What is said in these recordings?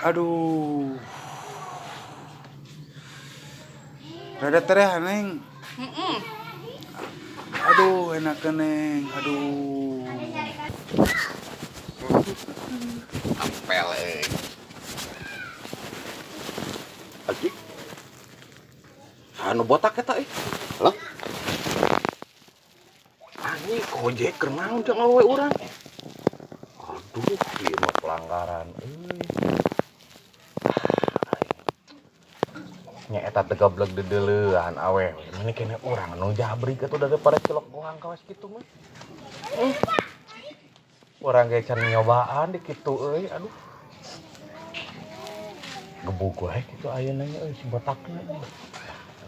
Aduh. Rada tereh Neng. Aduh, enak Neng. Aduh. Apel Aji. Anu botak eta Lah. Ani ojek keur naon jeung awewe urang. Aduh, ieu mah pelanggaran nya eta teh goblok dedeleuan awewe. Meni kene urang anu jabrik atuh daripada cilok gohang kawas kitu mah. Urang ge can nyobaan di kitu euy, aduh. Gebug wae kitu ayeuna nya euy si botakna.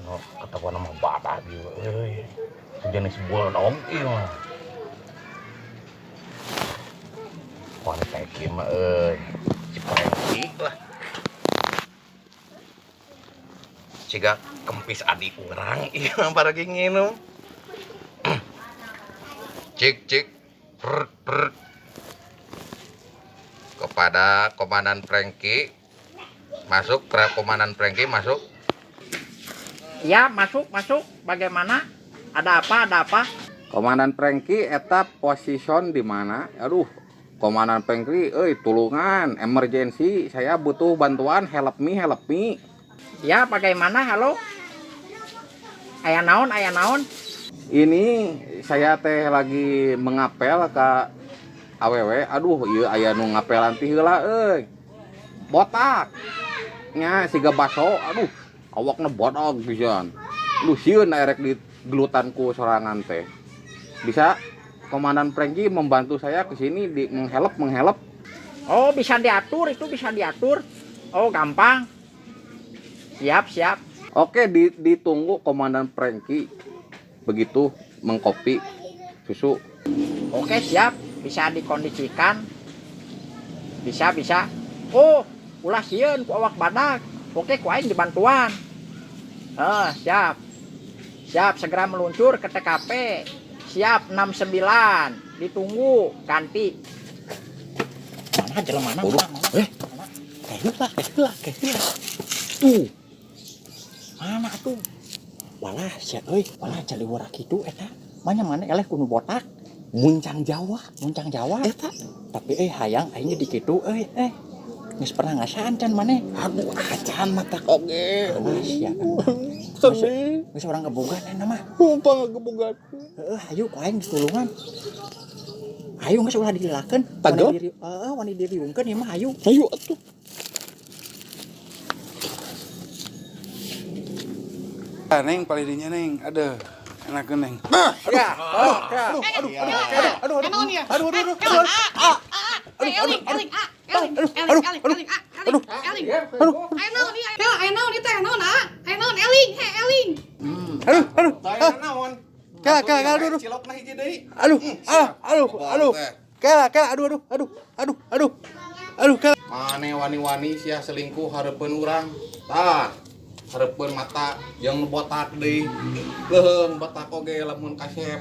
Anu ketahuan mah badak ieu euy. Sejenis bulldog ieu mah. Wanita ieu mah euy. Si Prengki lah. Ciga kempis adik urang ieu mah paragi nginum. Cik. Prr. Kepada Komandan Prengki. Masuk, Komandan Prengki masuk. Ya, masuk. Bagaimana? Ada apa? Komandan Prengki eta posisi di mana? Aduh, Komandan Prengki, tulungan, emergency, saya butuh bantuan, help me. Ya, bagaimana? Halo? Aya naon? Ini saya teh lagi mengapel ke awewe. Aduh, ieu aya nu ngapelan ti heula euy. Botak. Nya siga baso, aduh, awakna bodag pisan. Lu sieun erek digelutan ku sorangan teh. Bisa Komandan Prengki membantu saya ke sini di menghelp. Oh, bisa diatur, itu bisa diatur. Oh, gampang. Siap. Oke, ditunggu Komandan Prengki. Begitu mengkopi susu. Oke, siap. Bisa dikondisikan. Bisa. Oh, ulah sieun ku awak badak. Oke, ku aing dibantuan. Siap. Segera meluncur ke TKP. Siap 69. Ditunggu ganti. Mana jelema mana? Kaheula. Tuh. Mana atuh? Walah sia euy, jadi wara kitu eta. Mana eleh kudu botak. Muncang Jawa eta. Tapi hayang aing di kitu euy. Geus pernah ngasaan can maneh? Aduh, acan mata oge. Sia. Sedih. Geus urang gebogan eta mah. Sumpah gebogan. Hayu ku aing ditulungan. Hayu geus ulah dilakeun. Tagel? Wani diriungkeun ieu mah hayu. Hayu atuh. Neng paledinya Neng. Aduh, enak Neng. Mane wani-wani sia selingkuh hareupeun urang. Tah, hareupeun mata jeung botak deui. Leuheung botak oge lamun kasep.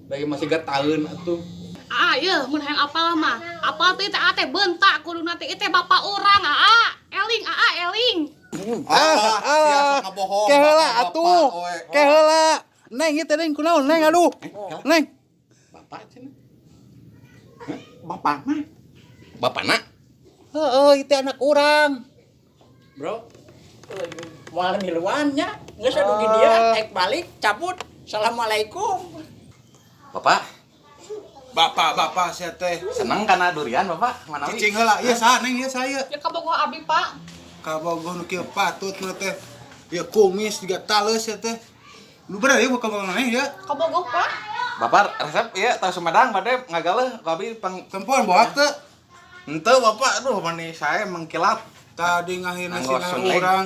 Deui masih gataeun atuh. Ieu mun hayang apal mah. Apal teh teh bentak kuduna teh teh bapak urang Eling Eling. Sia sok ngabohong. Keheula atuh. Keheula. Neng ieu teh Neng kunaon Neng aduh. Neng. Bapak cenah. Bapak mah. Bapana? Heeh, itu anak urang. Bro. Moal miluannya, geus adu di dia, balik, cabut. Assalamualaikum. Bapak, Bapak sia teh. seneng kana durian Bapak? Manawi? Cicing heula. Ieu saha Neng ieu saya. Ya kabogoh abi, Pak. Kabogoh nu kieu patut mah teh. Ieu kumis juga tales ya teh. Lu bener ya kabogoh Neng ya. Kabogoh, Pak. Bapak resep ieu tahu Sumedang bade ngagaleuh ku abi Tempon boak teh. henteu Bapak, aduh mani saya mengkilap. Tadi ngahina Anggo sina suneng. urang.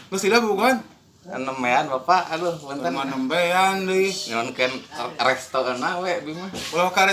Geus tidak bukan? Enemean Bapak, aduh punten. Nembean deui. Nyonkeun restoeuna we bima. Ulah ka